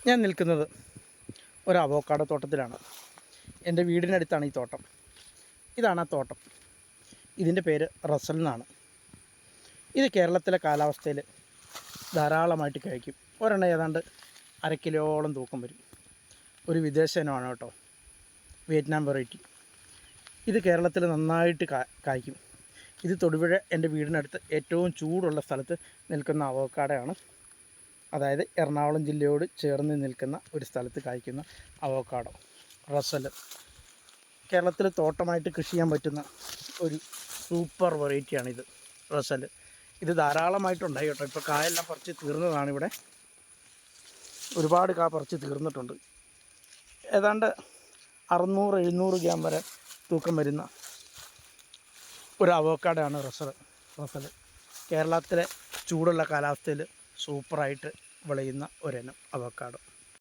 ഞാൻ നിൽക്കുന്നത് ഒരു അവോക്കാഡോ തോട്ടത്തിലാണ്. എൻ്റെ വീടിനടുത്താണ് ഈ തോട്ടം. ഇതാണ് ആ തോട്ടം. ഇതിൻ്റെ പേര് റസൽ എന്നാണ്. ഇത് കേരളത്തിലെ കാലാവസ്ഥയിൽ ധാരാളമായിട്ട് കഴിക്കും. ഒരെണ്ണം ഏതാണ്ട് 1/2 കിലോയോളം തൂക്കം വരും. ഒരു വിദേശ ഇനമാണ് കേട്ടോ, വിയറ്റ്നാം വെറൈറ്റി. ഇത് കേരളത്തിൽ നന്നായിട്ട് കായ്ക്കും. ഇത് തൊടുപുഴ എൻ്റെ വീടിനടുത്ത് ഏറ്റവും ചൂടുള്ള സ്ഥലത്ത് നിൽക്കുന്ന അവോക്കാഡോയാണ്. അതായത് എറണാകുളം ജില്ലയോട് ചേർന്ന് നിൽക്കുന്ന ഒരു സ്ഥലത്ത് കായ്ക്കുന്ന അവോക്കാഡോ റസൽ. കേരളത്തിൽ തോട്ടമായിട്ട് കൃഷി ചെയ്യാൻ പറ്റുന്ന ഒരു സൂപ്പർ വെറൈറ്റിയാണിത് റസൽ. ഇത് ധാരാളമായിട്ടുണ്ടായി കേട്ടോ. ഇപ്പോൾ കായെല്ലാം പറിച്ച് തീർന്നതാണ്. ഇവിടെ ഒരുപാട് കാ പറിച്ച് തീർന്നിട്ടുണ്ട്. ഏതാണ്ട് 600-700 ഗ്രാം വരെ തൂക്കം വരുന്ന ഒരു അവോക്കാഡോ ആണ് റസൽ. കേരളത്തിലെ ചൂടുള്ള കാലാവസ്ഥയിൽ സൂപ്പറായിട്ട് വിളയുന്ന ഒരിനം അവോക്കാഡോ.